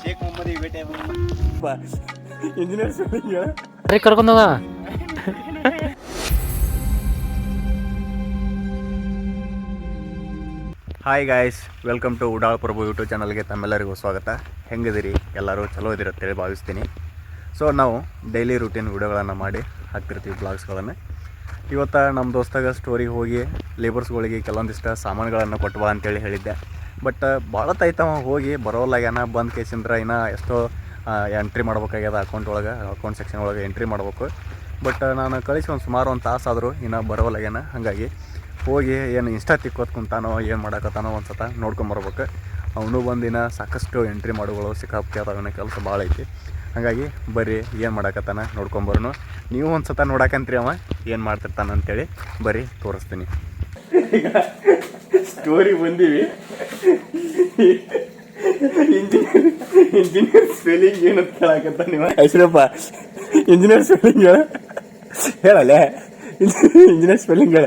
ಶೇಖ್ ಮೊಹಮ್ಮದ್ ಭೇಟಿ ಇಂಜಿನಿಯರ್ ಕರ್ಕೊಂಡೋಗ. Hi guys, welcome to Udal Prabhu YouTube ಚಾನಲ್ಗೆ ತಮ್ಮೆಲ್ಲರಿಗೂ ಸ್ವಾಗತ. ಹೆಂಗಿದಿರಿ? ಎಲ್ಲರೂ ಚಲೋ ಇದ್ದೀರ ಅಂತೇಳಿ ಭಾವಿಸ್ತೀನಿ. ಸೊ ನಾವು ಡೈಲಿ ರೂಟೀನ್ ವಿಡಿಯೋಗಳನ್ನು ಮಾಡಿ ಹಾಕ್ತಿರ್ತೀವಿ, ಬ್ಲಾಗ್ಸ್ಗಳನ್ನು. ಇವತ್ತು ನಮ್ಮ ದೋಸ್ತಾಗ ಸ್ಟೋರಿಗೆ ಹೋಗಿ ಲೇಬರ್ಸ್ಗಳಿಗೆ ಕೆಲವೊಂದಿಷ್ಟು ಸಾಮಾನುಗಳನ್ನು ಕೊಟ್ಟು ಬಾ ಅಂತೇಳಿ ಹೇಳಿದ್ದೆ. ಬಟ್ ಭಾಳ ತೈತವ ಹೋಗಿ ಬರೋಲಾಗ್ಯಾನ. ಬಂದು ಕೇಸಿಂದ್ರ ಇನ್ನೂ ಎಷ್ಟೋ ಎಂಟ್ರಿ ಮಾಡ್ಬೇಕಾಗ್ಯದ ಅಕೌಂಟ್ ಸೆಕ್ಷನ್ ಒಳಗೆ ಎಂಟ್ರಿ ಮಾಡ್ಬೇಕು. ಬಟ್ ನಾನು ಕಳಿಸಿ ಒಂದು ಸುಮಾರು ಒಂದು ತಾಸು ಆದರೂ ಇನ್ನೂ ಬರೋಲಾಗ್ಯಾನ. ಹಾಗಾಗಿ ಹೋಗಿ ಏನು ಇನ್ಸ್ಟಾ ತಿಕ್ಕೋದು ಕುಂತಾನೋ ಏನು ಮಾಡಕತ್ತಾನೋ ಒಂದು ಸತ ನೋಡ್ಕೊಂಬರ್ಬೇಕು. ಅವನು ಬಂದಿನ ಸಾಕಷ್ಟು ಎಂಟ್ರಿ ಮಾಡೋಗಳು ಸಿಕ್ಕಾಪಟ್ಟೆ ಅದಾವನ ಕೆಲಸ ಭಾಳ ಐತಿ. ಹಾಗಾಗಿ ಬರ್ರಿ ಏನು ಮಾಡಕತ್ತಾನ ನೋಡ್ಕೊಂಬರೋನು. ನೀವು ಒಂದು ಸತ ನೋಡಕಂತ್ರಿ ಅವ ಏನು ಮಾಡ್ತಿರ್ತಾನ ಅಂತೇಳಿ ಬರ್ರಿ ತೋರಿಸ್ತೀನಿ. ಈಗ ಸ್ಟೋರಿ ಬಂದೀವಿ. ಇಂಜಿನಿಯರ್ ಸ್ಪೆಲ್ಲಿಂಗ್ ಏನಂತ ಕೇಳಕತ್ತ ನೀವು? ಹೆಸರಪ್ಪ ಇಂಜಿನಿಯರ್ ಸ್ಪೆಲ್ಲಿಂಗ್ ಹೇಳಲ್ಲೇ. ಇಂಜಿನಿಯರ್ ಸ್ಪೆಲ್ಲಿಂಗ್ ಹೇಳ.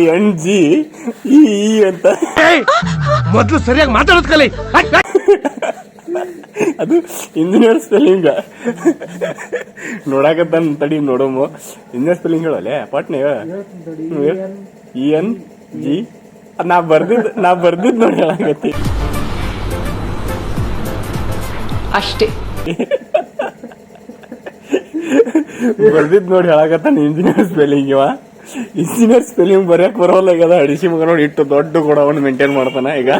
INGE ಅಂತ ಮೊದಲು ಸರಿಯಾಗಿ ಮಾತಾಡೋದು ಕಲಿ. ಅದು ಇಂಜಿನಿಯರ್ ಸ್ಪೆಲ್ಲಿಂಗ್ ನೋಡಕತ್ತಾನ. ತಡಿ ನೋಡೋಮು. ಇಂಜಿನಿಯರ್ ಸ್ಪೆಲ್ಲಿಂಗ್ ಹೇಳಲ್ಲೇ ಪಾಟ್ನೆ. ENG ನಾ ಬರ್ದಿದ್ದು ನೋಡಿ ಹೇಳಾಕತ್ತಿ ಅಷ್ಟೇ. ಬರ್ದಿದ್ದು ನೋಡಿ ಹೇಳಾಕತ್ತಾನ ಇಂಜಿನಿಯರ್ ಸ್ಪೆಲ್ಲಿಂಗ್. ಇಂಜಿನಿಯರ್ ಸ್ಪೆಲ್ಲಿಂಗ್ ಬರೆಯಕ್ಕೆ ಬರೋಲ್ಲಾಗ್ಯದ. ಅಡಿಸಿ ಮಗ ನೋಡಿ ಇಟ್ಟು ದೊಡ್ಡ ಗೋಡೌನ್ ಮೇಂಟೈನ್ ಮಾಡ್ತಾನ. ಈಗ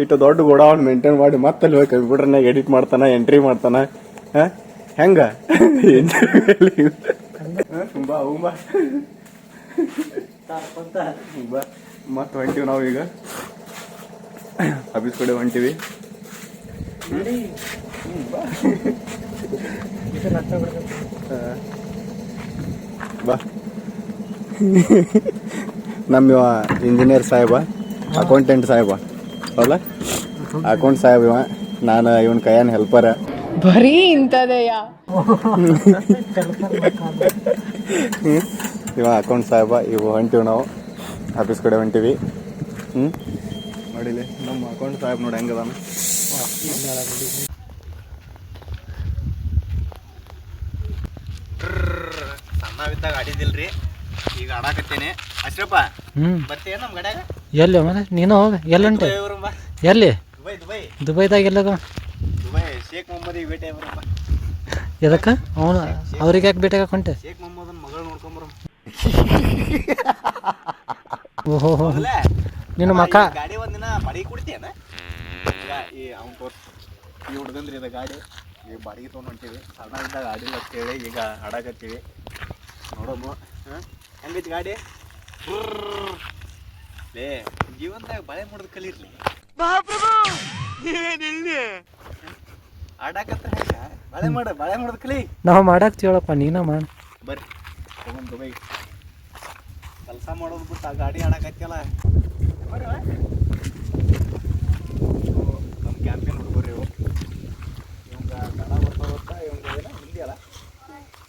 ಇಟ್ಟು ದೊಡ್ಡ ಗೋಡೌನ್ ಮೇಂಟೈನ್ ಮಾಡಿ ಮತ್ತೆ ಅಲ್ಲಿ ಕಂಪ್ಯೂಟರ್ನಾಗ ಎಡಿಟ್ ಮಾಡ್ತಾನ, ಎಂಟ್ರಿ ಮಾಡ್ತಾನ. ಹೆಂಗ ಮತ್ತೆ ಹೊಂಟಿವಿ ನಾವು. ಈಗ ಆಫೀಸ್ ಕಡೆ ಹೊಂಟಿವಿ. ಬಾ. ನಮ್ಮ ಇಂಜಿನಿಯರ್ ಸಾಹೇಬ, ಅಕೌಂಟೆಂಟ್ ಸಾಹೇಬ ಹೌದಾ? ಅಕೌಂಟ್ ಸಾಹೇಬ್ ಇವ. ನಾನು ಇವನ್ ಕೈಯನ್ ಹೆಲ್ಪರ. ಬರೀ ಇಂಥದೆಯಾ? ಇವ ಅಕೌಂಟ್ ಸಾಹೇಬ. ಇವು ಹೊಂಟಿವಿ ನಾವು ಆಫೀಸ್ ಕಡೆ ಹೊಂಟಿವಿ. ನೋಡಿಲಿ ನಮ್ಮ ಅಕೌಂಟ್ ಸಾಹೇಬ್ ನೋಡಿ ಹೆಂಗದಾನ. ಸಣ್ಣವಿದ್ದಾಗ ಆಡಿದಿಲ್ರಿ, ಈಗ ಆಡಾಕತ್ತೇನೆ. ಅಶ್ರಪ್ಪ ಬರ್ತೀಯ ನಮ್ಮ ಗಡ್ಯಾಗ? ಎಲ್ಲಿ ಮನೆ ನೀನು ಹೋಗ. ಎಲ್ಲಂಟೆ? ಎಲ್ಲಿ? ದುಬೈದಾಗ ಎಲ್ಲದ? ದುಬೈ ಶೇಖ್ ಮೊಹಮ್ಮದ್ ಭೇಟಿ ಬರಪ್ಪ. ಎದಕ್ಕ ಅವನು ಅವ್ರಿಗೆ ಯಾಕೆ ಭೇಟಿ ಹಾಕೊಂಡೆ? ಶೇಖ್ ಮೊಹಮ್ಮದನ್ ಮಗಳು ನೋಡ್ಕೊಂಬರ. ಓಹೋ ನಿನ್ನ ಮಕ್ಕ ಗಾಡಿ ಒಂದಿನ ಬಾಡಿಗೆ ಕೊಡ್ತೀಯನ? ಈ ಅವ್ನು ತೋರ್ಸ್ ಈ ಹುಡ್ಗಂದ್ರಿ ಅದ ಗಾಡಿ ಈಗ ಬಾಡಿಗೆ ತೊಗೊಂಡು ಹೊಂಟೀವಿ. ಸಣ್ಣ ಇದ್ದಾಗ ಆಡಿಲ್ಲ ಅಂತೇಳಿ ಈಗ ಆಡಾಕತ್ತೀವಿ. ನೋಡೋದು ಹೆಂಗೈತಿ ಗಾಡಿ. ಲೇ ಜೀವನದಾಗ ಬಳೆ ಮಾಡೋದು ಕಲೀರ್ಲಿ. ಆಡಾಕತ್ತ ಬಳೆ ಮಾಡೋದು ಕಲಿ. ನಾವು ಮಾಡಾಕ್ತೀವಳಪ್ಪ, ನೀನ ಮಾಡ. ಬರ್ರಿ ತಗೊಂಡ್ ದುಬೈ ಕೆಲಸ ಮಾಡೋದು ಬಿಟ್ಟು ಆ ಗಾಡಿ ಆಡಾಕತ್ತಲ್ಲ. ನಮ್ಮ ಕ್ಯಾಂಪಿನ ಹುಡುಗರು ಇವು. ಇವಂಗ ಕನ್ನಡ ಬರ್ತಾ ಇವಂಗ ಏನೋ ಹಿಂದಿ ಅಲ್ಲ,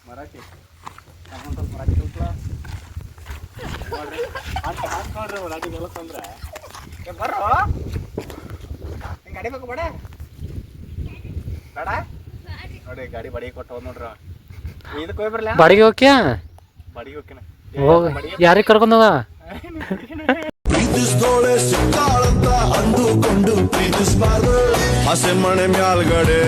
ಮರಾಠಿ. ಸ್ವಲ್ಪ ಮರಾಠಿ ಕಲ್ತ್ಲ ನೋಡ್ರಿ. ನೋಡ್ರಿ ಮರಾಠಿ ಕೆಲಸ ಅಂದ್ರೆ ಬರ್ರೋ. ಹಿಂಗೆ ಗಾಡಿ ಬೇಕು ಬೇಡ ಬೇಡ ನೋಡಿ. ಗಾಡಿ ಬಾಡಿಗೆ ಕೊಟ್ಟು ಹೋದ್ ನೋಡ್ರಿ. ಇದಕ್ಕೆ ಹೋಗಿ ಬರಲ್ಲ ಬಾಡಿಗೆ ಹೋಗ್ಯಾ? ಬಾಡಿಗೆ ಹೋಗ್ಯಾನ. ಹೋಗ. ಯಾರಿಗೆ ಕರ್ಕೊಂಡೋಗ? ಪ್ರೀತಿಸ್ದೋಳೆ ಸಿಕ್ಕಾಳಂತ ಅಂದುಕೊಂಡು ಪ್ರೀತಿಸ್ಬಾರ್ದು. ಹಸೆ ಮಣೆ ಮ್ಯಾಲ್ಗಡೆ